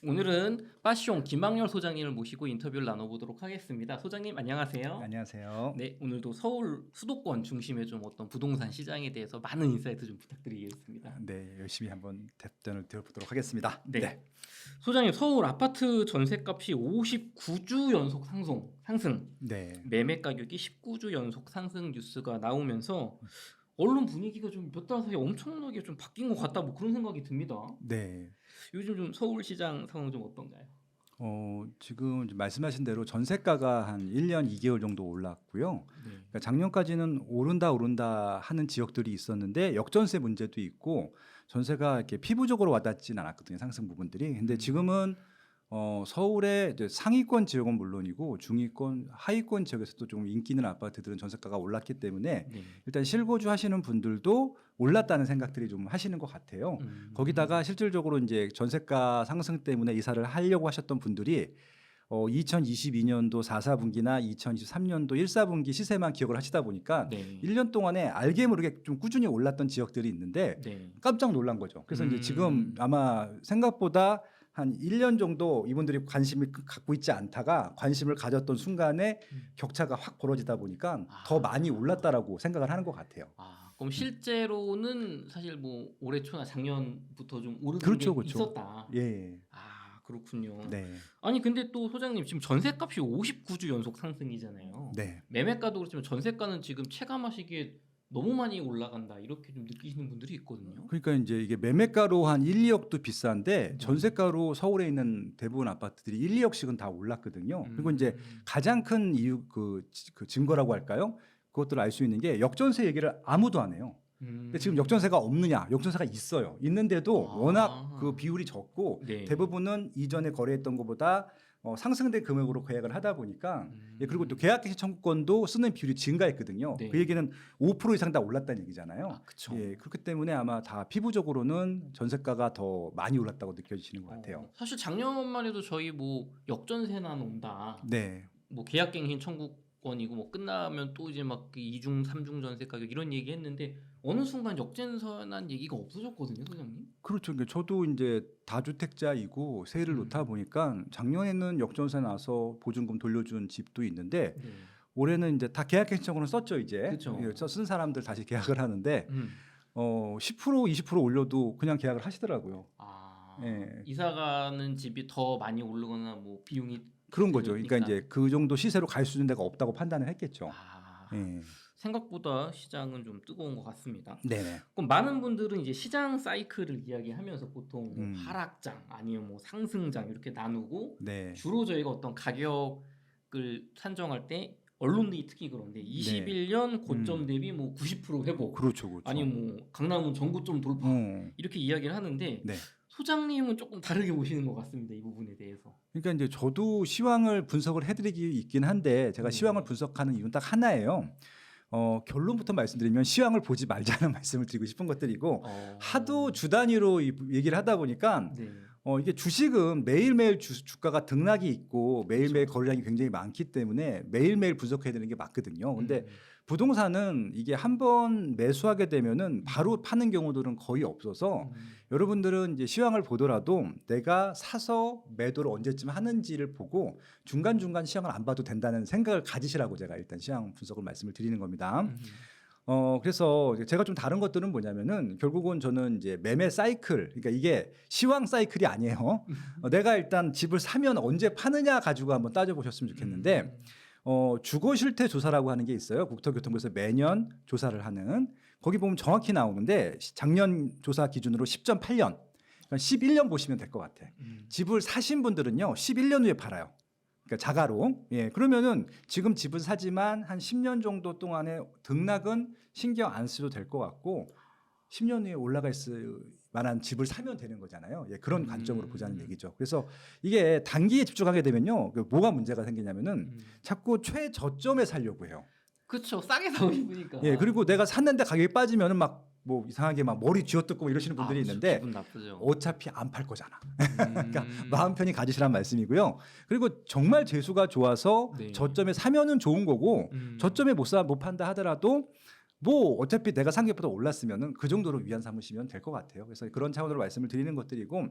오늘은 빠숑 김학렬 소장님을 모시고 인터뷰를 나눠보도록 하겠습니다. 소장님 안녕하세요. 안녕하세요. 네, 오늘도 서울 수도권 중심의 좀 어떤 부동산 시장에 대해서 많은 인사이트 좀 부탁드리겠습니다. 네, 열심히 한번 답변을 드려보도록 하겠습니다. 네. 소장님, 서울 아파트 전세값이 59주 연속 상승. 네. 매매 가격이 19주 연속 상승 뉴스가 나오면서 언론 분위기가 좀 몇 달 사이에 엄청나게 좀 바뀐 것 같다, 뭐 그런 생각이 듭니다. 네. 요즘 좀 서울시장 상황 좀 어떤가요? 지금 말씀하신 대로 전세가가 한 1년 2개월 정도 올랐고요. 그러니까 작년까지는 오른다 하는 지역들이 있었는데 역전세 문제도 있고 전세가 이렇게 피부적으로 와닿지는 않았거든요. 상승 부분들이. 근데 지금은 서울의 이제 상위권 지역은 물론이고 중위권, 하위권 지역에서도 좀 인기 있는 아파트들은 전세가가 올랐기 때문에 네. 일단 실거주 하시는 분들도 올랐다는 생각들이 좀 하시는 것 같아요. 거기다가 실질적으로 이제 전세가 상승 때문에 이사를 하려고 하셨던 분들이 2022년도 4사분기나 2023년도 1사분기 시세만 기억을 하시다 보니까 네. 1년 동안에 알게 모르게 좀 꾸준히 올랐던 지역들이 있는데 네. 깜짝 놀란 거죠. 그래서 이제 지금 아마 생각보다 한 1년 정도 이분들이 관심을 갖고 있지 않다가 관심을 가졌던 순간에 격차가 확 벌어지다 보니까 더 많이 올랐다라고 생각을 하는 것 같아요. 그럼 실제로는 사실 뭐 올해 초나 작년부터 좀 오르는 그렇죠, 게 그렇죠. 있었다. 예. 그렇군요. 네. 아니 근데 또 소장님 지금 전세값이 59주 연속 상승이잖아요. 네. 매매가도 그렇지만 전세가는 지금 체감하시기에 너무 많이 올라간다 이렇게 좀 느끼시는 분들이 있거든요. 그러니까 이제 이게 매매가로 한 1, 2억도 비싼데 전세가로 서울에 있는 대부분 아파트들이 1, 2억씩은 다 올랐거든요. 그리고 이제 가장 큰 이유 그 증거라고 할까요? 그것들을 알 수 있는 게 역전세 얘기를 아무도 안 해요. 근데 지금 역전세가 없느냐? 역전세가 있어요. 있는데도 워낙 그 비율이 적고 네. 대부분은 이전에 거래했던 것보다 상승된 금액으로 계약을 하다 보니까 예, 그리고 또 계약갱신 청구권도 쓰는 비율이 증가했거든요. 네. 그 얘기는 5% 이상 다 올랐다는 얘기잖아요. 그렇죠. 예, 그렇기 때문에 아마 다 피부적으로는 전세가가 더 많이 올랐다고 느껴지시는 것 같아요. 사실 작년만 해도 저희 뭐 역전세나 논다. 네. 뭐 계약갱신 청구권이고 뭐 끝나면 또 이제 막 2중, 3중 전세 가격 이런 얘기 했는데 어느 순간 역전세난 얘기가 없어졌거든요, 소장님. 그렇죠. 그러니까 저도 이제 다주택자이고 세를 놓다 보니까 작년에는 역전세 나서 보증금 돌려준 집도 있는데 네. 올해는 이제 다 계약갱신청구는 썼죠 이제. 그쵸. 예, 쓴 사람들 다시 계약을 하는데 10% 20% 올려도 그냥 계약을 하시더라고요. 예. 이사 가는 집이 더 많이 오르거나 뭐 비용이 그런 거죠. 그러니까 있으니까. 이제 그 정도 시세로 갈 수 있는 데가 없다고 판단을 했겠죠. 예. 생각보다 시장은 좀 뜨거운 것 같습니다. 네네. 그럼 많은 분들은 이제 시장 사이클을 이야기하면서 보통 뭐 하락장 아니면 뭐 상승장 이렇게 나누고 네. 주로 저희가 어떤 가격을 산정할 때 언론들이 특히 그런데 21년 고점 대비 뭐 90% 회복, 그렇죠, 그렇죠. 아니면 뭐 강남은 전고점 돌파 이렇게 이야기를 하는데 네. 소장님은 조금 다르게 보시는 것 같습니다. 이 부분에 대해서. 그러니까 이제 저도 시황을 분석을 해드리기 있긴 한데 제가 시황을 분석하는 이유는 딱 하나예요. 결론부터 말씀드리면 시황을 보지 말자는 말씀을 드리고 싶은 것들이고 하도 주 단위로 얘기를 하다 보니까 네. 이게 주식은 매일매일 주가가 등락이 있고 매일매일 거래량이 굉장히 많기 때문에 매일매일 분석해야 되는 게 맞거든요. 근데 부동산은 이게 한번 매수하게 되면은 바로 파는 경우들은 거의 없어서 여러분들은 이제 시황을 보더라도 내가 사서 매도를 언제쯤 하는지를 보고 중간중간 시황을 안 봐도 된다는 생각을 가지시라고 제가 일단 시황 분석을 말씀을 드리는 겁니다. 그래서 제가 좀 다른 것들은 뭐냐면은 결국은 저는 이제 매매 사이클, 그러니까 이게 시황 사이클이 아니에요. 내가 일단 집을 사면 언제 파느냐 가지고 한번 따져보셨으면 좋겠는데, 주거 실태 조사라고 하는 게 있어요. 국토교통부에서 매년 조사를 하는. 거기 보면 정확히 나오는데 작년 조사 기준으로 10.8년, 그러니까 11년 보시면 될 것 같아. 집을 사신 분들은요, 11년 후에 팔아요. 그러니까 자가로. 예. 그러면은 지금 집은 사지만 한 10년 정도 동안에 등락은 신경 안 쓰셔도 될 것 같고 10년 후에 올라갈 만한 집을 사면 되는 거잖아요. 예. 그런 관점으로 보자는 얘기죠. 그래서 이게 단기에 집중하게 되면요. 뭐가 문제가 생기냐면은 자꾸 최저점에 살려고 해요. 그렇죠. 싸게 사고 싶으니까. 예. 그리고 내가 샀는데 가격이 빠지면은 막 뭐 이상하게 막 머리 쥐어뜯고 이러시는 분들이 있는데 기분 나쁘죠. 어차피 안 팔 거잖아. 그러니까 마음 편히 가지시란 말씀이고요. 그리고 정말 재수가 좋아서 네. 저점에 사면은 좋은 거고 저점에 못 판다 하더라도 뭐 어차피 내가 상계보다 올랐으면은 그 정도로 위안 삼으시면 될 것 같아요. 그래서 그런 차원으로 말씀을 드리는 것들이고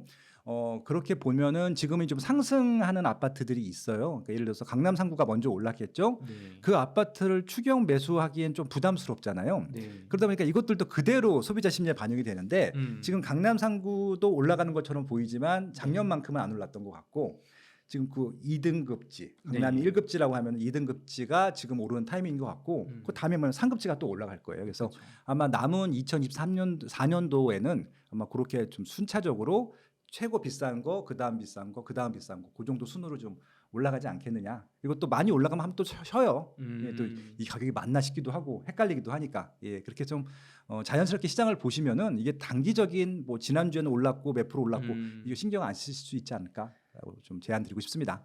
그렇게 보면은 지금은 좀 상승하는 아파트들이 있어요. 그러니까 예를 들어서 강남 상구가 먼저 올랐겠죠. 네. 그 아파트를 추경 매수하기엔 좀 부담스럽잖아요. 네. 그러다 보니까 이것들도 그대로 소비자 심리에 반영이 되는데 지금 강남 상구도 올라가는 것처럼 보이지만 작년만큼은 안 올랐던 것 같고 지금 그 2등급지 강남이 네. 1급지라고 하면 2등급지가 지금 오르는 타이밍인 것 같고 그 다음에 보면 3급지가 또 올라갈 거예요. 그래서 그렇죠. 아마 남은 2023년 4년도에는 아마 그렇게 좀 순차적으로 최고 비싼 거, 그다음 비싼 거, 그다음 비싼 거, 그 정도 순으로 좀 올라가지 않겠느냐. 이것도 많이 올라가면 한번 또 쉬어요. 예, 또 이 가격이 맞나 싶기도 하고 헷갈리기도 하니까 예, 그렇게 좀 자연스럽게 시장을 보시면은 이게 단기적인 뭐 지난주에는 올랐고 몇 프로 올랐고 이거 신경 안 쓰실 수 있지 않을까라고 좀 제안드리고 싶습니다.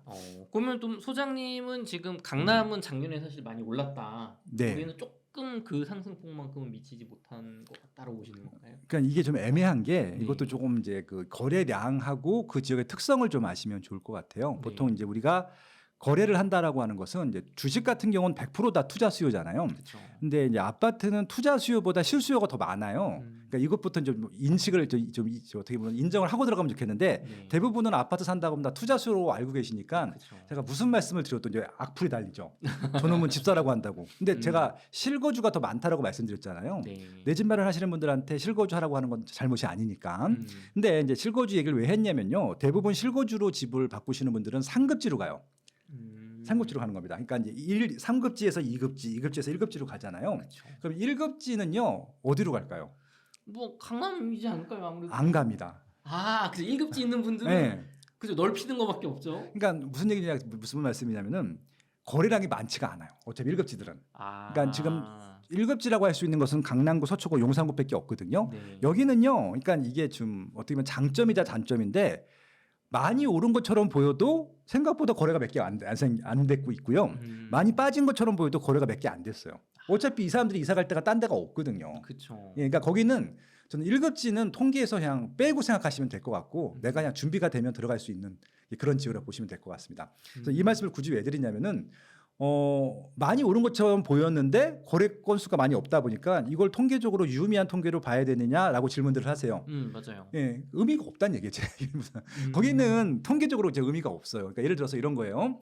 그러면 좀 소장님은 지금 강남은 작년에 사실 많이 올랐다. 네. 우리는 조금 그 상승폭만큼은 미치지 못한 것 같다고 보시는 건가요? 그러니까 이게 좀 애매한 게 네. 이것도 조금 이제 그 거래량하고 그 지역의 특성을 좀 아시면 좋을 것 같아요. 네. 보통 이제 우리가 거래를 한다라고 하는 것은 이제 주식 같은 경우는 100%다 투자 수요잖아요. 그렇죠. 근데 이제 아파트는 투자 수요보다 실수요가 더 많아요. 그러니까 이것부터 좀 인식을 좀 어떻게 보면 인정을 하고 들어가면 좋겠는데 네. 대부분은 아파트 산다고 하면 다 투자 수요로 알고 계시니까 그렇죠. 제가 무슨 말씀을 드려도 이제 악플이 달리죠. 저놈은 집사라고 한다고. 근데 제가 실거주가 더 많다라고 말씀드렸잖아요. 네. 내 집 마련하시는 분들한테 실거주 하라고 하는 건 잘못이 아니니까. 근데 이제 실거주 얘기를 왜 했냐면요. 대부분 실거주로 집을 바꾸시는 분들은 상급지로 가요. 상급지로 가는 겁니다. 그러니까 이제 3급지에서 2급지, 2급지에서 1급지로 가잖아요. 그렇죠. 그럼 1급지는요. 어디로 갈까요? 뭐 강남이지 않을까요, 아무래도? 안 갑니다. 그래서 1급지 있는 분들은 네. 그죠, 넓히는 거밖에 없죠. 그러니까 무슨 얘기냐, 무슨 말씀이냐면은 거래량이 많지가 않아요. 어차피 1급지들은. 그러니까 지금 1급지라고 할 수 있는 것은 강남구, 서초구, 용산구밖에 없거든요. 네. 여기는요. 그러니까 이게 좀 어떻게 보면 장점이자 단점인데 많이 오른 것처럼 보여도 생각보다 거래가 몇 개 안 됐고 있고요. 많이 빠진 것처럼 보여도 거래가 몇 개 안 됐어요. 어차피 이 사람들이 이사 갈 데가 딴 데가 없거든요. 그렇죠. 예, 그러니까 거기는 저는 1급지는 통계에서 그냥 빼고 생각하시면 될 것 같고 내가 그냥 준비가 되면 들어갈 수 있는 그런 지역이라고 보시면 될 것 같습니다. 그래서 이 말씀을 굳이 왜 드리냐면은 많이 오른 것처럼 보였는데 거래 건수가 많이 없다 보니까 이걸 통계적으로 유의미한 통계로 봐야 되느냐라고 질문들을 하세요. 맞아요. 예, 의미가 없다는 얘기죠. 거기는 통계적으로 이제 의미가 없어요. 그러니까 예를 들어서 이런 거예요.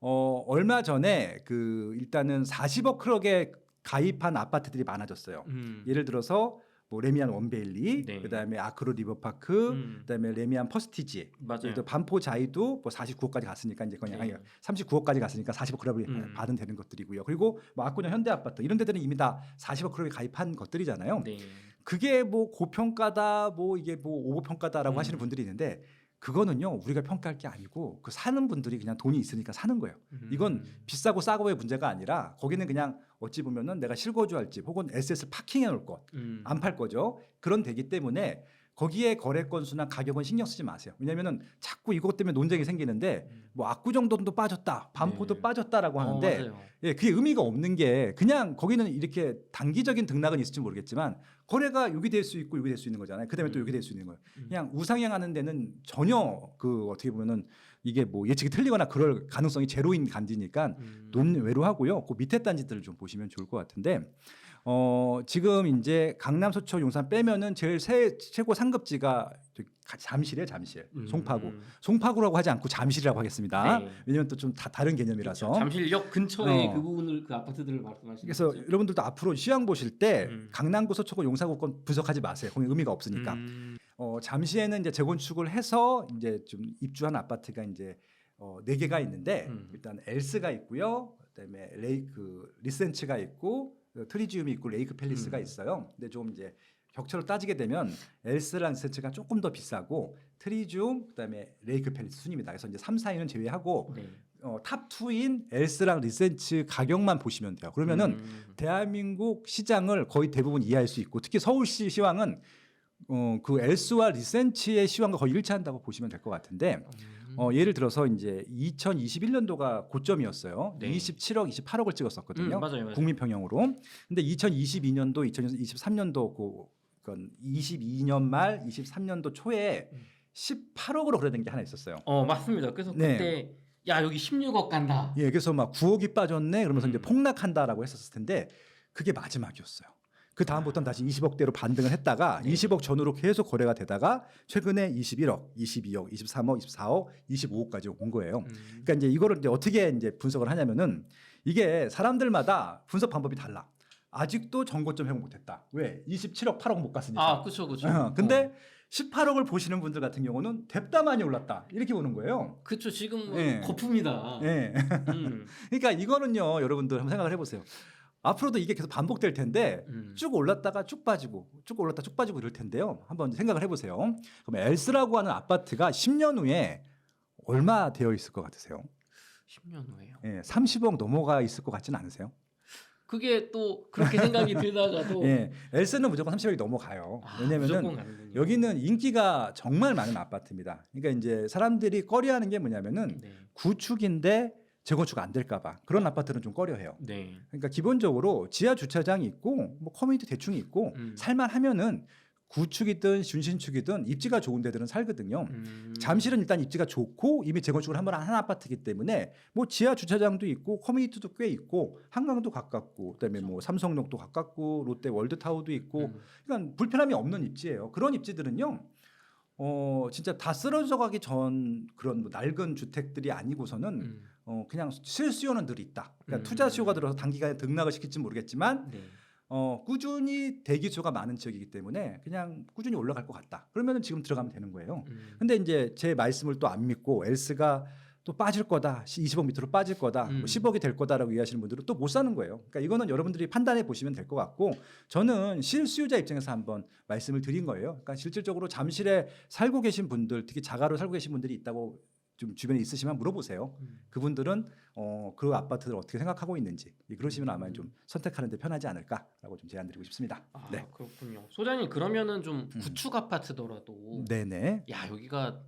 얼마 전에 그 일단은 40억 크럭에 가입한 아파트들이 많아졌어요. 예를 들어서 뭐 레미안 원베일리, 네. 그다음에 아크로 리버파크, 그다음에 레미안 퍼스티지, 맞아요. 또 반포 자이도 뭐 49억까지 갔으니까 이제 그냥 네. 39억까지 갔으니까 40억 크럭이 받은 되는 것들이고요. 그리고 뭐 압구정 현대 아파트 이런 데들은 이미 다 40억 크럭에 가입한 것들이잖아요. 네. 그게 뭐 고평가다, 뭐 이게 뭐 오버평가다라고 하시는 분들이 있는데 그거는요 우리가 평가할 게 아니고 그 사는 분들이 그냥 돈이 있으니까 사는 거예요. 이건 비싸고 싸고의 문제가 아니라 거기는 그냥 어찌 보면은 내가 실거주할 집 혹은 에셋을 파킹해 놓을 것, 안 팔 거죠. 그런 데기 때문에 거기에 거래 건수나 가격은 신경 쓰지 마세요. 왜냐면은 자꾸 이것 때문에 논쟁이 생기는데 뭐 압구정동도 빠졌다, 반포도 네. 빠졌다라고 하는데 맞아요. 예, 그게 의미가 없는 게 그냥 거기는 이렇게 단기적인 등락은 있을지 모르겠지만 거래가 여기 될 수 있고 여기 될 수 있는 거잖아요. 그다음에 또 여기 될 수 있는 거예요. 그냥 우상향하는 데는 전혀 그 어떻게 보면은 이게 뭐 예측이 틀리거나 그럴 가능성이 제로인 단지니까 논외로하고요. 그 밑에 단지들을 좀 보시면 좋을 것 같은데 지금 이제 강남, 서초, 용산 빼면은 제일 최고 상급지가 잠실이에요, 잠실. 송파구. 송파구라고 하지 않고 잠실이라고 하겠습니다. 네. 왜냐면 또 좀 다른 개념이라서. 그렇죠. 잠실역 근처에 어. 그 부분을 그 아파트들을 말씀하시는 그래서 거죠? 여러분들도 앞으로 시황 보실 때 강남구, 서초구, 용산구 건 분석하지 마세요. 거기 의미가 없으니까. 잠시에는 이제 재건축을 해서 이제 좀 입주한 아파트가 이제 4개가 있는데 일단 엘스가 있고요. 그다음에 리센츠가 있고 트리지움이 있고 레이크 팰리스가 있어요. 근데 좀 이제 격차로 따지게 되면 엘스랑 리센츠가 조금 더 비싸고 트리지움 그다음에 레이크 팰리스 순입니다. 그래서 이제 3, 4위는 제외하고 네. 탑 2인 엘스랑 리센츠 가격만 보시면 돼요. 그러면은 대한민국 시장을 거의 대부분 이해할 수 있고 특히 서울시 시황은 그 엘스와 리센츠의 시황과 거의 일치한다고 보시면 될 것 같은데 예를 들어서 이제 2021년도가 고점이었어요. 네. 27억, 28억을 찍었었거든요. 맞아요. 국민평형으로. 근데 2022년도, 2023년도 그건 22년 말, 23년도 초에 18억으로 거래된 게 하나 있었어요. 맞습니다. 그래서 네. 그때 야 여기 16억 간다. 예, 그래서 막 9억이 빠졌네. 그러면서 이제 폭락한다라고 했었을 텐데 그게 마지막이었어요. 그 다음부터는 다시 20억대로 반등을 했다가 네. 20억 전후로 계속 거래가 되다가 최근에 21억, 22억, 23억, 24억, 25억까지 온 거예요. 그러니까 이제 이거를 이제 어떻게 이제 분석을 하냐면은 이게 사람들마다 분석 방법이 달라. 아직도 전고점 회복 못했다. 왜? 27억, 8억 못 갔으니까. 아, 그렇죠. 근데 18억을 보시는 분들 같은 경우는 됐다 많이 올랐다 이렇게 보는 거예요. 그렇죠. 지금 예. 거품이다. 예. 그러니까 이거는요, 여러분들 한번 생각을 해보세요. 앞으로도 이게 계속 반복될 텐데 쭉 올랐다가 쭉 빠지고 쭉 올랐다 쭉 빠지고 이럴 텐데요. 한번 생각을 해보세요. 그럼 엘스라고 하는 아파트가 10년 후에 얼마 되어 있을 것 같으세요? 10년 후에요. 예, 30억 넘어가 있을 것 같지는 않으세요? 그게 또 그렇게 생각이 들다가도 예, 엘스는 무조건 30억이 넘어가요. 왜냐면은 무조건 가는군요. 여기는 인기가 정말 많은 아파트입니다. 그러니까 이제 사람들이 꺼려하는 게 뭐냐면은 네. 구축인데 재건축 안 될까봐 그런 아파트는 좀 꺼려해요. 네. 그러니까 기본적으로 지하 주차장이 있고 뭐 커뮤니티 대충 있고 살만하면은 구축이든 준신축이든 입지가 좋은 데들은 살거든요. 잠실은 일단 입지가 좋고 이미 재건축을 한 번 한 아파트이기 때문에 뭐 지하 주차장도 있고 커뮤니티도 꽤 있고 한강도 가깝고 그다음에 뭐 삼성역도 가깝고 롯데 월드타워도 있고 그러니까 불편함이 없는 입지예요. 그런 입지들은요. 진짜 다 쓰러져 가기 전 그런 뭐 낡은 주택들이 아니고서는 그냥 실수요는 늘 있다. 그러니까 투자 수요가 들어서 단기간에 등락을 시킬지 모르겠지만 네. 꾸준히 대기 수가 많은 지역이기 때문에 그냥 꾸준히 올라갈 것 같다. 그러면은 지금 들어가면 되는 거예요. 근데 이제 제 말씀을 또 안 믿고 엘스가 또 빠질 거다. 20억 밑으로 빠질 거다. 뭐 10억이 될 거다라고 이해하시는 분들은 또 못 사는 거예요. 그러니까 이거는 여러분들이 판단해 보시면 될 것 같고 저는 실수요자 입장에서 한번 말씀을 드린 거예요. 그러니까 실질적으로 잠실에 살고 계신 분들, 특히 자가로 살고 계신 분들이 있다고 좀 주변에 있으시면 물어보세요. 그분들은 그 아파트를 어떻게 생각하고 있는지 그러시면 아마 좀 선택하는 데 편하지 않을까라고 좀 제안드리고 싶습니다. 아, 네. 그렇군요. 소장님 그러면은 좀 구축 아파트더라도 네네. 야, 여기가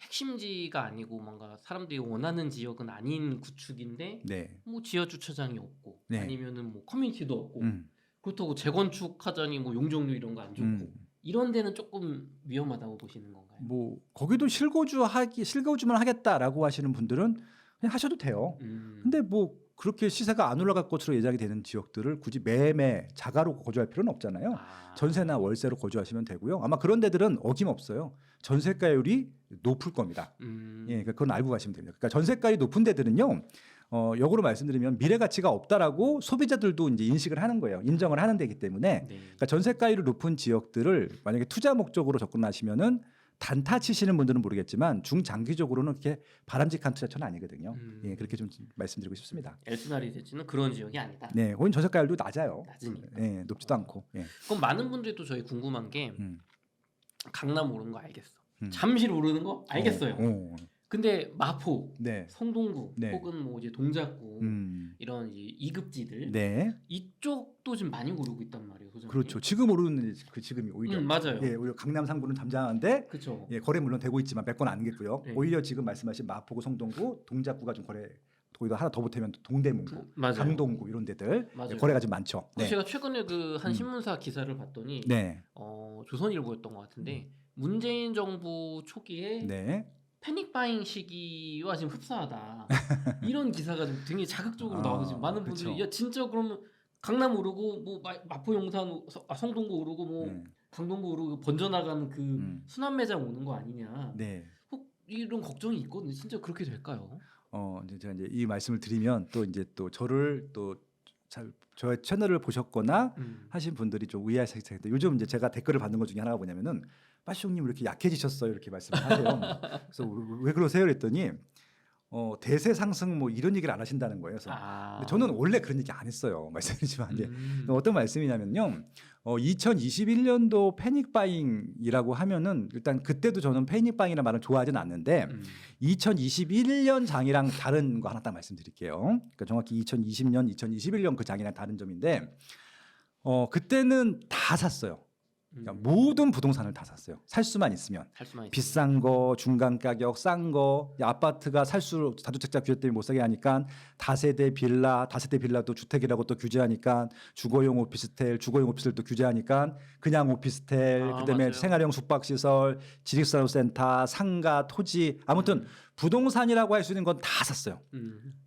핵심지가 아니고 뭔가 사람들이 원하는 지역은 아닌 구축인데 네. 뭐 지하 주차장이 없고 네. 아니면은 뭐 커뮤니티도 없고 음. 그렇다고 재건축하자니 뭐 용적률 이런 거 안 좋고 음. 이런 데는 조금 위험하다고 보시는 건가요? 뭐 거기도 실거주만 하겠다라고 하시는 분들은 그냥 하셔도 돼요. 근데 뭐 그렇게 시세가 안 올라갈 것으로 예상이 되는 지역들을 굳이 매매 자가로 거주할 필요는 없잖아요. 아, 전세나 월세로 거주하시면 되고요. 아마 그런 데들은 어김없어요. 전세가율이 높을 겁니다. 예, 그러니까 그건 알고 가시면 됩니다. 그러니까 전세가율이 높은 데들은요. 역으로 말씀드리면 미래 가치가 없다라고 소비자들도 이제 인식을 하는 거예요. 인정을 하는 데이기 때문에. 네. 그러니까 전세가율이 높은 지역들을 만약에 투자 목적으로 접근하시면은 단타 치시는 분들은 모르겠지만 중장기적으로는 그렇게 바람직한 투자처는 아니거든요. 예, 그렇게 좀 말씀드리고 싶습니다. 엘스나리 대지는 그런 지역이 아니다. 네, 거긴 전세가율도 낮아요. 낮으니까. 예, 높지도 않고. 예. 그럼 많은 분들이 또 저희 궁금한 게 강남 오르는 거 알겠어. 음. 잠실 오르는 거 알겠어요. 근데 마포, 네. 성동구 네. 혹은 뭐 이제 동작구 이런 이제 2급지들 네. 이쪽도 지금 많이 오르고 있단 말이에요, 소장님. 그렇죠. 지금 오르는 그 지금이 오히려 맞아요. 예, 오히려 강남 상구는 잠잠한데 그렇죠. 예, 거래 물론 되고 있지만 몇 건 아니겠고요. 네. 오히려 지금 말씀하신 마포구, 성동구, 동작구가 좀 거래 거기다 하나 더 보태면 동대문구, 맞아요. 강동구 이런 데들 맞아요. 예, 거래가 좀 많죠. 그 제가 최근에 그 한 신문사 기사를 봤더니 네. 조선일보였던 것 같은데 문재인 정부 초기에 네. 패닉 바잉 시기와 지금 흡사하다 이런 기사가 좀 굉장히 자극적으로 나오고 지금 많은 분들이 그쵸. 야 진짜 그러면 강남 오르고 뭐 마포 용산 성동구 오르고 뭐 네. 강동구 오르고 번져나가는 그 순환 매장 오는 거 아니냐 네. 혹 이런 걱정이 있거든요. 진짜 그렇게 될까요? 이제 제가 이제 이 말씀을 드리면 또 이제 또 저를 또 잘 저의 채널을 보셨거나 하신 분들이 좀 의아하실 텐데 요즘 이제 제가 댓글을 받는 것 중에 하나가 뭐냐면은 빠시용님 왜 이렇게 약해지셨어요 이렇게 말씀을 하세요. 그래서 왜 그러세요 그랬더니 대세 상승 뭐 이런 얘기를 안 하신다는 거예요. 그래서 근데 저는 원래 그런 얘기 안 했어요. 말씀드리지만 이제 어떤 말씀이냐면요. 2021년도 패닉 바잉이라고 하면은 일단 그때도 저는 패닉 바잉이라는 말을 좋아하지는 않는데 2021년 장이랑 다른 거 하나 딱 말씀드릴게요. 그러니까 정확히 2020년, 2021년 그 장이랑 다른 점인데 그때는 다 샀어요. 그러니까 모든 부동산을 다 샀어요. 살 수만 있으면. 비싼 거, 중간 가격, 싼 거, 아파트가 살수록 다주택자 규제 때문에 못 사게 하니까 다세대 빌라도 주택이라고 또 규제하니까 주거용 오피스텔, 주거용 오피스텔도 규제하니까 그냥 오피스텔, 그다음에 맞아요. 생활형 숙박시설, 지식산업센터, 상가, 토지, 아무튼 부동산이라고 할 수 있는 건 다 샀어요.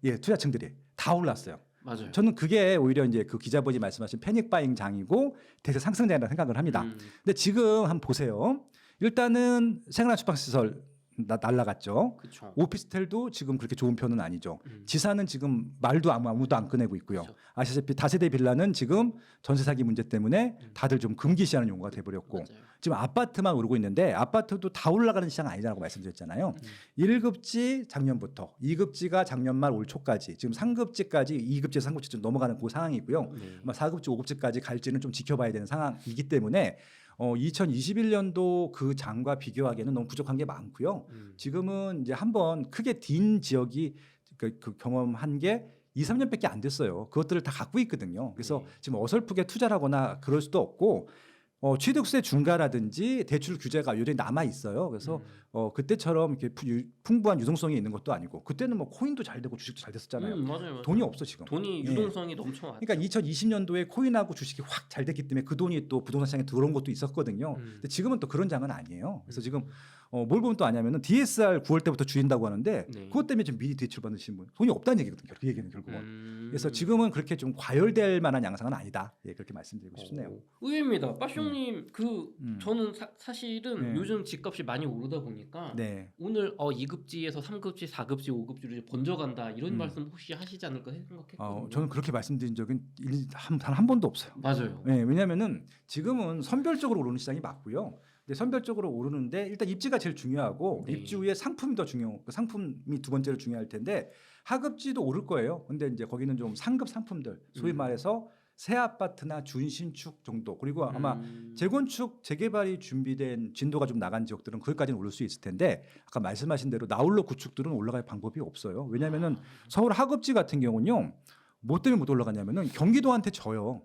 예, 투자층들이 다 올랐어요. 맞아요. 저는 그게 오히려 이제 그 기자분이 말씀하신 패닉 바잉 장이고 대세 상승장이라고 생각을 합니다. 근데 지금 한번 보세요. 일단은 생활 주방 시설 날라갔죠. 그렇죠. 오피스텔도 지금 그렇게 좋은 편은 아니죠. 지사는 지금 말도 아무도 안 꺼내고 있고요. 그쵸. 아시다시피 다세대 빌라는 지금 전세 사기 문제 때문에 다들 좀 금기시하는 용어가 돼버렸고 맞아요. 지금 아파트만 오르고 있는데 아파트도 다 올라가는 시장 아니라고 말씀드렸잖아요. 1급지 작년부터 2급지가 작년 말 올 초까지 지금 3급지까지 2급지 3급지 좀 넘어가는 그 상황이고요. 네. 아마 4급지 5급지까지 갈지는 좀 지켜봐야 되는 상황이기 때문에 2021년도 그 장과 비교하기에는 너무 부족한 게 많고요. 지금은 이제 한번 크게 딘 지역이 그 경험한 게 2, 3년밖에 안 됐어요. 그것들을 다 갖고 있거든요. 그래서 네. 지금 어설프게 투자를 하거나 그럴 수도 없고 취득세 중과라든지 대출 규제가 여전히 남아 있어요. 그래서 그때처럼 이렇게 풍부한 유동성이 있는 것도 아니고 그때는 뭐 코인도 잘 되고 주식도 잘 됐었잖아요. 맞아요. 돈이 없어 지금. 돈이 예. 유동성이 넘쳐 왔죠. 그러니까 2020년도에 코인하고 주식이 확 잘 됐기 때문에 그 돈이 또 부동산 시장에 들어온 것도 있었거든요. 근데 지금은 또 그런 장은 아니에요. 그래서 지금 뭘 보면 또 아냐면은 DSR 9월 때부터 줄인다고 하는데 네. 그것 때문에 지금 미리 대출 받으신 분 돈이 없다는 얘기거든요. 그 얘기는 결국은. 그래서 음. 지금은 그렇게 좀 과열될 만한 양상은 아니다. 예, 그렇게 말씀드리고 싶네요. 의외입니다. 빠숑님 저는 사실은 네. 요즘 집값이 많이 오르다 보니까 네. 오늘 2급지에서 3급지, 4급지, 5급지로 이제 번져간다 이런 말씀 혹시 하시지 않을까 생각했거든요. 저는 그렇게 말씀드린 적은 단 한 번도 없어요. 맞아요. 네, 왜냐하면은 지금은 선별적으로 오르는 시장이 맞고요. 근데 선별적으로 오르는데 일단 입지가 제일 중요하고 네. 입지 후에 상품이 더 중요. 그 상품이 두 번째로 중요할 텐데 하급지도 오를 거예요. 근데 이제 거기는 좀 상급 상품들, 소위 말해서 새 아파트나 준신축 정도 그리고 아마 재건축 재개발이 준비된 진도가 좀 나간 지역들은 거기까지는 오를 수 있을 텐데 아까 말씀하신 대로 나홀로 구축들은 올라갈 방법이 없어요. 왜냐하면은 서울 하급지 같은 경우는요. 뭐 때문에 못 올라가냐면은 경기도한테 져요.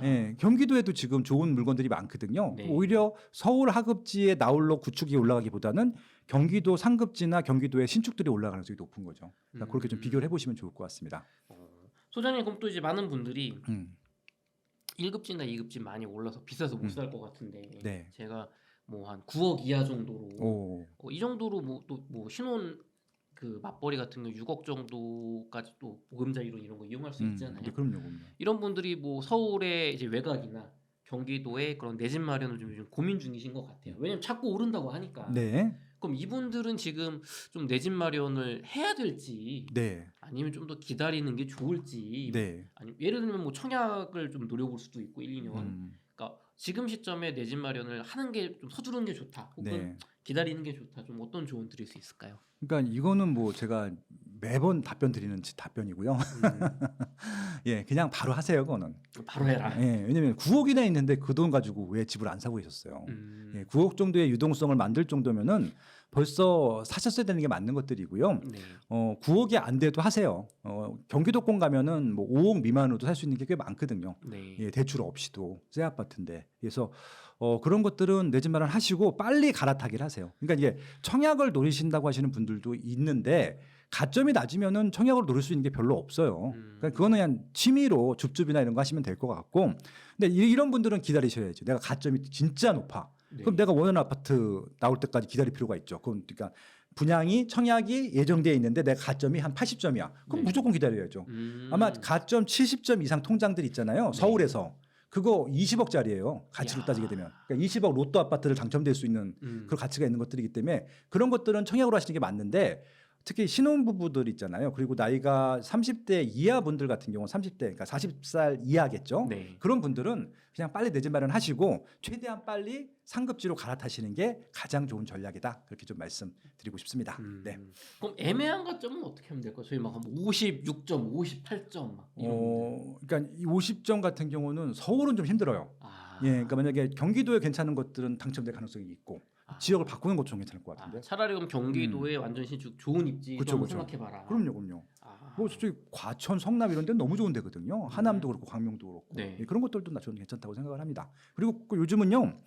예, 경기도에도 지금 좋은 물건들이 많거든요. 네. 오히려 서울 하급지의 나홀로 구축이 올라가기보다는 경기도 상급지나 경기도의 신축들이 올라갈 가능성이 높은 거죠. 그러니까 그렇게 좀 비교를 해보시면 좋을 것 같습니다. 소장님 그럼 또 이제 많은 분들이 음. 1급지나 2급지 많이 올라서 비싸서 못 살 것 같은데 네. 제가 뭐 한 9억 이하 정도로 오. 이 정도로 뭐 또 뭐 신혼 그 맞벌이 같은 경우 6억 정도까지 또 보금자 이론 이런 거 이용할 수 있잖아요. 네, 그럼요. 이런 분들이 뭐 서울의 이제 외곽이나 경기도에 그런 내 집 마련을 좀 요즘 고민 중이신 것 같아요. 왜냐면 자꾸 오른다고 하니까. 네. 그럼 이분들은 지금 좀 내 집 마련을 해야 될지 네. 아니면 좀 더 기다리는 게 좋을지 네. 아니면 예를 들면 뭐 청약을 좀 노려볼 수도 있고 1, 2년. 그러니까 지금 시점에 내 집 마련을 하는 게 좀 서두르는 게 좋다. 혹은 네. 기다리는 게 좋다. 좀 어떤 조언 드릴 수 있을까요? 그러니까 이거는 뭐 제가 매번 답변 드리는 답변이고요. 예, 그냥 바로 하세요, 그거는. 바로 해라. 예, 왜냐면 9억이나 있는데 그 돈 가지고 왜 집을 안 사고 계셨어요? 예, 9억 정도의 유동성을 만들 정도면은 벌써 사셨어야 되는 게 맞는 것들이고요. 네. 9억이 안 돼도 하세요. 경기도권 가면은 뭐 5억 미만으로도 살 수 있는 게 꽤 많거든요. 네. 예, 대출 없이도 새 아파트인데. 그래서 그런 것들은 내 집 마련 하시고 빨리 갈아타기를 하세요. 그러니까 이게 청약을 노리신다고 하시는 분들도 있는데 가점이 낮으면은 청약으로 노릴 수 있는 게 별로 없어요. 그러니까 그거는 그냥 취미로 줍줍이나 이런 거 하시면 될 것 같고. 근데 이런 분들은 기다리셔야죠. 내가 가점이 진짜 높아. 네. 그럼 내가 원하는 아파트 나올 때까지 기다릴 필요가 있죠. 그럼 그러니까 분양이 청약이 예정되어 있는데 내가 가점이 한 80점이야. 그럼 네. 무조건 기다려야죠. 아마 가점 70점 이상 통장들 있잖아요. 서울에서. 그거 20억짜리예요. 가치로 야. 따지게 되면. 그러니까 20억 로또 아파트를 당첨될 수 있는 그런 가치가 있는 것들이기 때문에 그런 것들은 청약으로 하시는 게 맞는데 특히 신혼부부들 있잖아요. 그리고 나이가 30대 이하 분들 같은 경우는 30대 그러니까 40살 이하겠죠. 네. 그런 분들은 그냥 빨리 내 집 마련하시고 최대한 빨리 상급지로 갈아타시는 게 가장 좋은 전략이다. 그렇게 좀 말씀드리고 싶습니다. 네. 그럼 애매한 가점은 어떻게 하면 될까요? 저희 막 56점, 58점 막 이런 분들. 그러니까 이 50점 같은 경우는 서울은 좀 힘들어요. 예, 그러니까 만약에 경기도에 괜찮은 것들은 당첨될 가능성이 있고 지역을 바꾸는 것도 좀 괜찮을 것 같은데. 차라리 그럼 경기도에 완전 신축 좋은 입지도 그쵸, 한번 그쵸. 생각해봐라. 그럼요. 뭐 솔직히 과천, 성남 이런 데는 너무 좋은 데거든요. 하남도 그렇고 광명도 그렇고 네. 예, 그런 것들도 저는 괜찮다고 생각을 합니다. 그리고 요즘은요.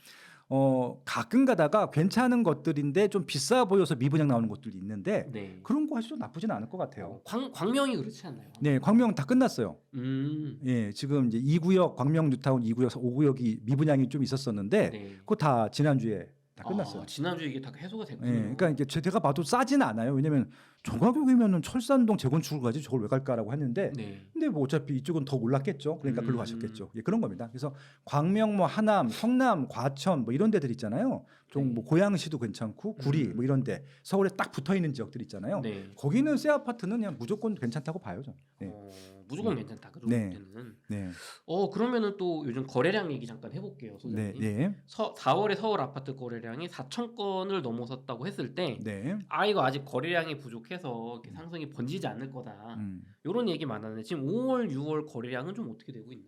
가끔 가다가 괜찮은 것들인데 좀 비싸 보여서 미분양 나오는 것들이 있는데 네. 그런 거 하셔도 나쁘진 않을 것 같아요. 광명이 그렇지 않나요? 네, 광명 다 끝났어요. 음. 예, 지금 이제 2구역 광명 뉴타운 2구역, 5구역이 미분양이 좀 있었었는데 네. 그거 다 지난주에 다 끝났어요. 지난주에 이게 다 해소가 됐군요. 예, 그러니까 이게 제가 봐도 싸진 않아요. 왜냐면 저 가격이면은 철산동 재건축을 가지 저걸 왜 갈까라고 했는데, 네. 근데 뭐 어차피 이쪽은 더 올랐겠죠. 그러니까 글로 음. 가셨겠죠. 예, 그런 겁니다. 그래서 광명, 뭐 하남, 성남, 과천 뭐 이런 데들 있잖아요. 좀 뭐 네. 고양시도 괜찮고 구리 음. 뭐 이런데 서울에 딱 붙어 있는 지역들 있잖아요. 네. 거기는 새 아파트는 그냥 무조건 괜찮다고 봐요, 저는. 네. 무조건 괜찮다. 그 정도 네. 때는. 네. 그러면은 또 요즘 거래량 얘기 잠깐 해볼게요, 네. 소장님. 네. 4월에 서울 아파트 거래량이 4천 건을 넘어섰다고 했을 때, 네. 이거 아직 거래량이 부족해서 이렇게 상승이 번지지 않을 거다. 음. 이런 얘기 많았는데 지금 5월, 6월 거래량은 좀 어떻게 되고 있나요?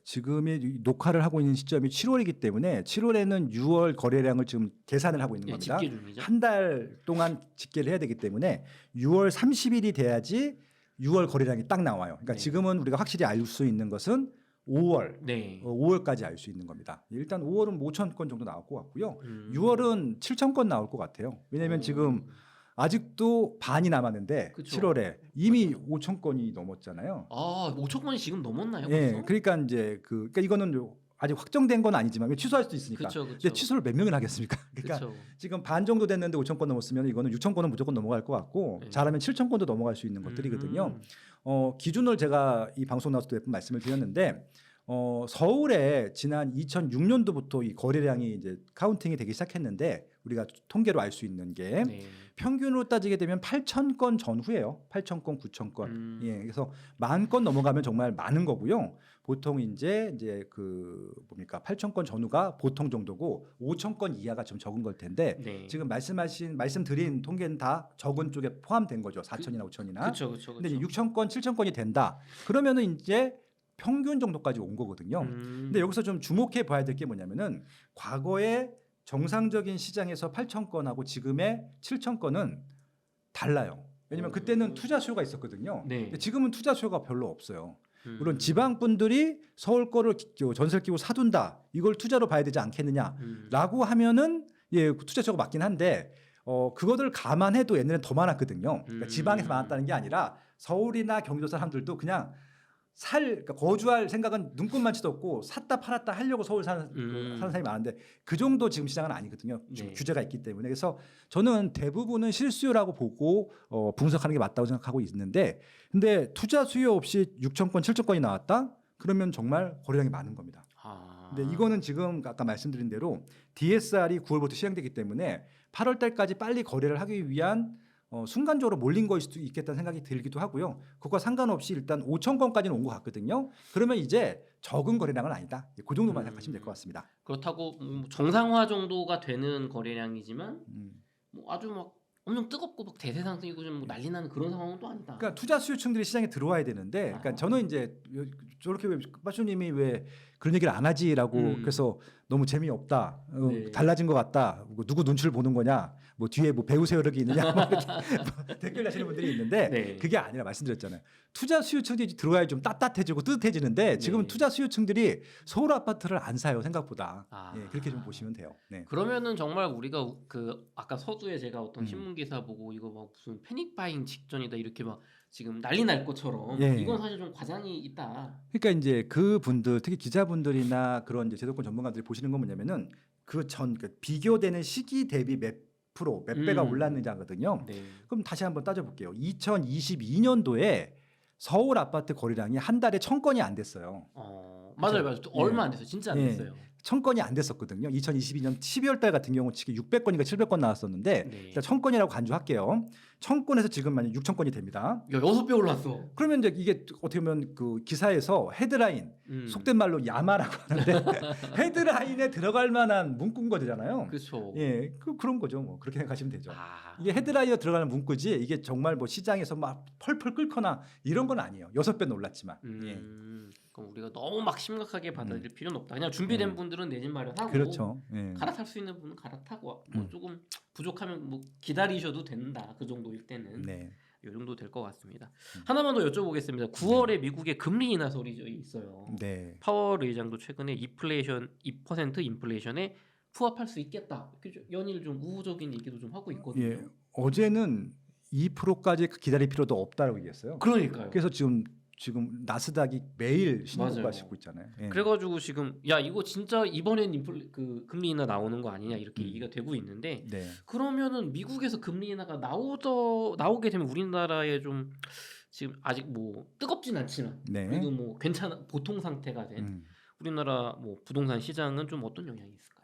지금이 녹화를 하고 있는 시점이 7월이기 때문에 7월에는 6월 거래량을 지금 계산을 하고 있는 예, 겁니다. 집계 중이죠. 한 달 동안 집계를 해야 되기 때문에 6월 30일이 돼야지 6월 거래량이 딱 나와요. 그러니까 네. 지금은 우리가 확실히 알 수 있는 것은 5월, 네. 5월까지 알 수 있는 겁니다. 일단 5월은 5천 건 정도 나올 것 같고요. 음. 6월은 7천 건 나올 것 같아요. 왜냐하면 지금 아직도 반이 남았는데 그쵸. 7월에 이미 맞아요. 5천 건이 넘었잖아요. 5천 건이 지금 넘었나요? 예, 벌써? 그러니까 이제 그러니까 이거는 아직 확정된 건 아니지만 취소할 수도 있으니까. 그쵸. 근데 취소를 몇 명을 하겠습니까? 그러니까 그쵸. 지금 반 정도 됐는데 5천 건 넘었으면 이거는 6천 건은 무조건 넘어갈 것 같고, 네. 잘하면 7천 건도 넘어갈 수 있는 것들이거든요. 기준을 제가 이 방송 나와서 몇 번 말씀을 드렸는데, 서울에 지난 2006년도부터 이 거래량이 이제 카운팅이 되기 시작했는데, 우리가 통계로 알 수 있는 게 네. 평균으로 따지게 되면 8천 건 전후예요. 8천 건, 9천 건. 예, 그래서 10,000건 넘어가면 정말 많은 거고요. 보통 이제 그 뭡니까 8천 건 전후가 보통 정도고 5천 건 이하가 좀 적은 걸 텐데, 네. 지금 말씀드린 통계는 다 적은 쪽에 포함된 거죠. 4천이나 5천이나. 그쵸. 근데 이제 6천 건, 7천 건이 된다. 그러면은 이제 평균 정도까지 온 거거든요. 근데 여기서 좀 주목해 봐야 될 게 뭐냐면은 과거에 정상적인 시장에서 8천 건하고 지금의 7천 건은 달라요. 왜냐면 그때는 투자 수요가 있었거든요. 네. 근데 지금은 투자 수요가 별로 없어요. 물론 음. 지방 분들이 서울 거를 전세를 끼고 사둔다. 이걸 투자로 봐야 되지 않겠느냐라고 하면은 예, 투자 수요가 맞긴 한데 그거를 감안해도 옛날엔 더 많았거든요. 그러니까 지방에서 많았다는 게 아니라 서울이나 경기도 사람들도 그냥 그러니까 거주할 생각은 눈꼽만치도 없고 샀다 팔았다 하려고 서울 사는 사람이 많은데 그 정도 지금 시장은 아니거든요. 지금 네. 규제가 있기 때문에. 그래서 저는 대부분은 실수요라고 보고 분석하는 게 맞다고 생각하고 있는데, 근데 투자 수요 없이 6천 건, 7천 건이 나왔다? 그러면 정말 거래량이 많은 겁니다. 근데 이거는 지금 아까 말씀드린 대로 DSR이 9월부터 시행되기 때문에 8월 달까지 빨리 거래를 하기 위한 순간적으로 몰린 거일 수도 있겠다는 생각이 들기도 하고요. 그것과 상관없이 일단 5천 건까지는 온 것 같거든요. 그러면 이제 적은 거래량은 아니다. 그 정도만 생각하시면 될 것 같습니다. 그렇다고 정상화 정도가 되는 거래량이지만 뭐 아주 막 엄청 뜨겁고 막 대세 상승이고 좀 뭐 난리 나는 그런 상황은 또 아니다. 그러니까 투자 수요층들이 시장에 들어와야 되는데, 그러니까 저는 이제 저렇게 왜 빠슈님이 왜 그런 얘기를 안 하지라고 그래서 너무 재미없다, 네. 달라진 것 같다, 누구 눈치를 보는 거냐, 뭐 뒤에 뭐 배우 세력이 있느냐, 뭐 이렇게 댓글 다시는 분들이 있는데 네. 그게 아니라 말씀드렸잖아요. 투자 수요층들이 들어와야 좀 따뜻해지고 뜨뜻해지는데 지금 네. 투자 수요층들이 서울 아파트를 안 사요, 생각보다. 예, 그렇게 좀 보시면 돼요. 네. 그러면은 정말 우리가 그 아까 서두에 제가 어떤 신문 기사 보고 이거 막 무슨 패닉 바잉 직전이다 이렇게 막 지금 난리 날 것처럼 예. 이건 사실 좀 과장이 있다. 그러니까 이제 그 분들, 특히 기자분들이나 그런 이제 제도권 전문가들이 보시는 건 뭐냐면은 그러니까 비교되는 시기 대비 몇 배가 올랐는지 하거든요. 네. 그럼 다시 한번 따져볼게요. 2022년도에 서울 아파트 거래량이 한 달에 1,000건이 안 됐어요. 맞아요. 얼마 안 됐어요. 진짜 안 예. 됐어요. 1,000건이 안 됐었거든요. 2022년 12월 달 같은 경우 치기 600건인가 700건 나왔었는데 네. 일단 1,000건이라고 간주할게요. 1,000건에서 지금 만약 6,000건이 됩니다. 야, 6배 올랐어. 그러면 이제 이게 어떻게 보면 그 기사에서 헤드라인, 속된 말로 야마라고 하는데 헤드라인에 들어갈 만한 문구인 거잖아요. 그렇죠. 예, 그런 거죠. 뭐 그렇게 생각하시면 되죠. 이게 헤드라인에 들어가는 문구지 이게 정말 뭐 시장에서 막 펄펄 끓거나 이런 건 아니에요. 6배는 올랐지만. 예. 그럼 우리가 너무 막 심각하게 받아들일 필요는 없다. 그냥 준비된 분들은 내 집 마련하고 그렇죠. 예. 갈아탈 수 있는 분은 갈아타고 뭐 조금 부족하면 뭐 기다리셔도 된다. 그 정도일 때는 네. 이 정도 될 것 같습니다. 하나만 더 여쭤보겠습니다. 9월에 미국의 금리 인하 소리 있어요. 네. 파월 의장도 최근에 2% 인플레이션에 부합할 수 있겠다. 이렇게 연일 좀 우호적인 얘기도 좀 하고 있거든요. 예. 어제는 2%까지 기다릴 필요도 없다라고 얘기했어요. 그러니까요. 그래서 지금 지금 나스닥이 매일 신고가 맞아요. 싣고 있잖아요. 예. 그래가지고 지금 야 이거 진짜 이번엔 그 금리 인하 나오는 거 아니냐 이렇게 얘기가 되고 있는데 네. 그러면은 미국에서 금리 인하가 나오게 되면 우리나라에 좀 지금 아직 뭐 뜨겁진 않지만 네. 그래도 뭐 괜찮은 보통 상태가 된 음. 우리나라 뭐 부동산 시장은 좀 어떤 영향이 있을까요?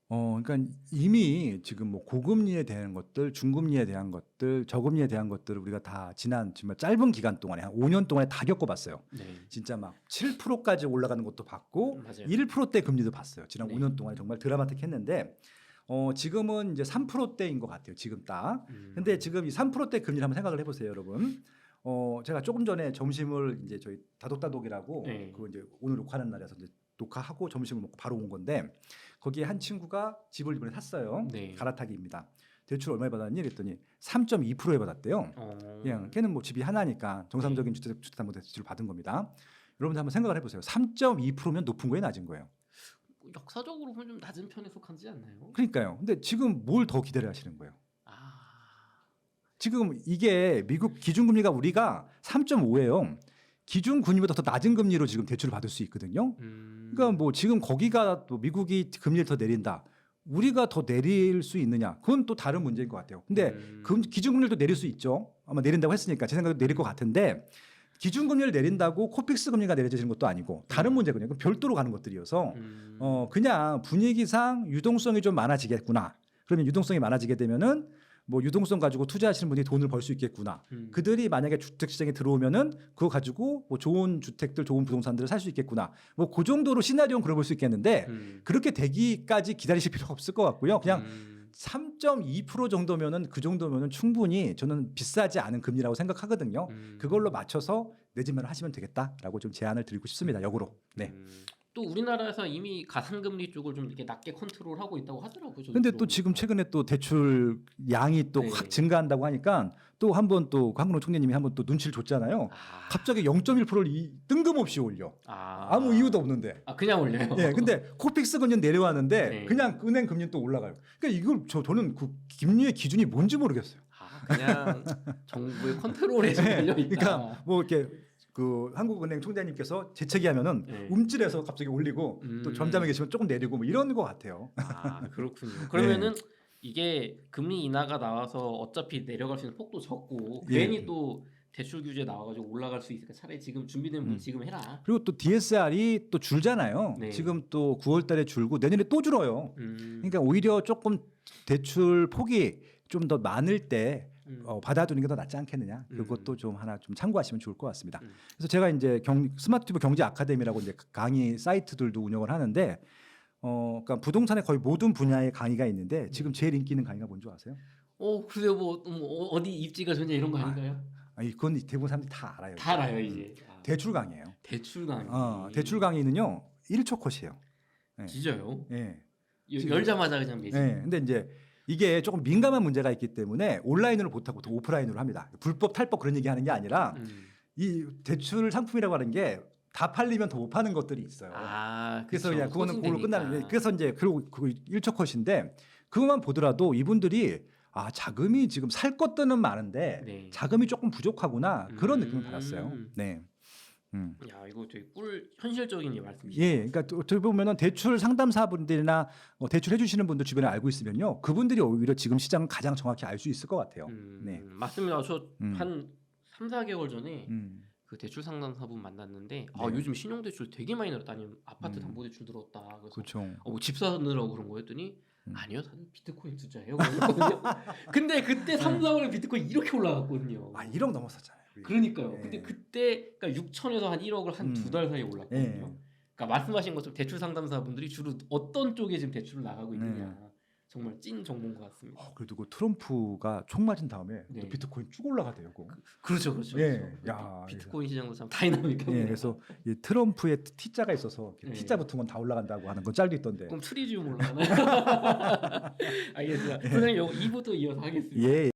그러니까 이미 지금 뭐 고금리에 대한 것들, 중금리에 대한 것들, 저금리에 대한 것들을 우리가 다 지난 정말 짧은 기간 동안에 한 5년 동안에 다 겪어봤어요. 네. 진짜 막 7%까지 올라가는 것도 봤고 맞아요. 1%대 금리도 봤어요. 지난 네. 5년 동안에 정말 드라마틱했는데 지금은 이제 3%대인 것 같아요. 지금 딱. 근데 지금 이 3%대 금리를 한번 생각을 해보세요, 여러분. 제가 조금 전에 점심을 이제 저희 다독다독이라고 네. 그거 이제 오늘 녹화하는 날에서 이제 녹화하고 점심을 먹고 바로 온 건데 거기에 한 친구가 집을 이번에 샀어요. 네. 갈아타기입니다. 대출 얼마에 받았니? 그랬더니 3.2%에 받았대요. 그냥 걔는 뭐 집이 하나니까 정상적인 주택담보대출을 받은 겁니다. 여러분들 한번 생각을 해보세요. 3.2%면 높은 거예요, 낮은 거예요? 역사적으로 보면 좀 낮은 편에 속하지 않나요? 그러니까요. 근데 지금 뭘 더 기대를 하시는 거예요? 아, 지금 이게 미국 기준금리가 우리가 3.5예요. 기준금리보다 더 낮은 금리로 지금 대출을 받을 수 있거든요. 그러니까 뭐 지금 거기가 또 미국이 금리를 더 내린다. 우리가 더 내릴 수 있느냐? 그건 또 다른 문제인 것 같아요. 근데 기준금리를 또 내릴 수 있죠. 아마 내린다고 했으니까 제 생각에 내릴 것 같은데 기준금리를 내린다고 코픽스 금리가 내려지는 것도 아니고 다른 문제거든요. 그건 별도로 가는 것들이어서 그냥 분위기상 유동성이 좀 많아지겠구나. 그러면 유동성이 많아지게 되면은 뭐 유동성 가지고 투자하시는 분이 돈을 벌 수 있겠구나. 그들이 만약에 주택 시장에 들어오면은 그거 가지고 뭐 좋은 주택들, 좋은 부동산들을 살 수 있겠구나. 뭐 그 정도로 시나리오는 그려볼 수 있겠는데 그렇게 되기까지 기다리실 필요가 없을 것 같고요. 그냥 3.2% 정도면은 그 정도면은 충분히 저는 비싸지 않은 금리라고 생각하거든요. 그걸로 맞춰서 내지면 하시면 되겠다라고 좀 제안을 드리고 싶습니다. 역으로. 네. 또 우리나라에서 이미 가상금리 쪽을 좀 이렇게 낮게 컨트롤하고 있다고 하더라고요. 저도 근데 또 들어보니까. 지금 최근에 또 대출 양이 또 네. 확 증가한다고 하니까 또 한번 또 황근호 총리님이 한번 또 눈치를 줬잖아요. 갑자기 0.1%를 뜬금없이 올려. 아무 이유도 없는데. 그냥 올려요. 예, 근데 코픽스 금리는 내려왔는데 네. 그냥 은행 금리는 또 올라가요. 그러니까 이걸 저는 그 금리의 기준이 뭔지 모르겠어요. 그냥 정부의 컨트롤에 좀 걸려 있다. 그러니까 뭐 이렇게 그 한국은행 총재님께서 재채기하면은 네. 움찔해서 갑자기 올리고 또 잠잠해 계시면 조금 내리고 뭐 이런 것 같아요. 그렇군요. 그러면은 이게 금리 인하가 나와서 어차피 내려갈 수 있는 폭도 적고 예. 괜히 또 대출 규제 나와가지고 올라갈 수 있으니까 차라리 지금 준비된 분 지금 해라. 그리고 또 DSR이 또 줄잖아요. 네. 지금 또 9월달에 줄고 내년에 또 줄어요. 그러니까 오히려 조금 대출 폭이 좀 더 많을 때 받아두는 게 더 낫지 않겠느냐. 그것도 좀 하나 좀 참고하시면 좋을 것 같습니다. 그래서 제가 이제 스마트튜브 경제 아카데미라고 이제 강의 사이트들도 운영을 하는데, 그러니까 부동산의 거의 모든 분야의 강의가 있는데 지금 제일 인기 있는 강의가 뭔지 아세요? 그래요. 뭐 어디 입지가 좋냐 이런 거 아닌가요? 아니, 그건 대부분 사람들이 다 알아요. 다 알아요 이제. 대출 강의예요. 대출 강의. 대출 강의는요 1초 컷이에요. 네. 진짜요? 예. 열자마자 그냥 매진. 네. 근데 이제 이게 조금 민감한 문제가 있기 때문에 온라인으로 못하고 또 오프라인으로 합니다. 불법 탈법 그런 얘기 하는 게 아니라 이 대출 상품이라고 하는 게 다 팔리면 더 못 파는 것들이 있어요. 그래서 그냥 그거는 그걸로 끝나는. 그래서 이제 그리고 그거 1초 컷인데 그것만 보더라도 이분들이 자금이 지금 살 것들은 많은데 네. 자금이 조금 부족하구나 그런 느낌을 받았어요. 네. 야 이거 되게 현실적인 말씀이시죠. 예, 그러니까 어떻게 보면은 대출 상담사분들이나 대출 해주시는 분들 주변에 알고 있으면요, 그분들이 오히려 지금 시장을 가장 정확히 알 수 있을 것 같아요. 네, 맞습니다. 저 한 3, 4개월 전에 그 대출 상담사분 만났는데 요즘 신용대출 되게 많이 늘었다. 아니면 아파트 담보대출 늘었다. 그래서 그렇죠. 집 사느라고 그런 거였더니 아니요, 다들 비트코인 투자해요. 그랬거든요. 근데 그때 3, 4월에 비트코인 이렇게 올라갔거든요. 1억 넘었었잖아요. 그러니까요. 네. 근데 그때 그러니까 6천에서 한 1억을 한 2달 사이에 올랐거든요. 네. 그러니까 말씀하신 것처럼 대출 상담사분들이 주로 어떤 쪽에 지금 대출을 나가고 있느냐. 정말 찐 정보인 것 같습니다. 그래도 그 트럼프가 총 맞은 다음에 네. 또 비트코인 쭉 올라가대요. 그렇죠. 예. 그렇죠. 야, 비트코인 시장도 참 다이나믹합니다. 예, 그래서 이 트럼프의 T자가 있어서 네. T자 붙은 건 다 올라간다고 하는 건 짤도 있던데. 그럼 트리지움 올라가나요? 알겠습니다. 선생님 2부도 이어서 하겠습니다. 예.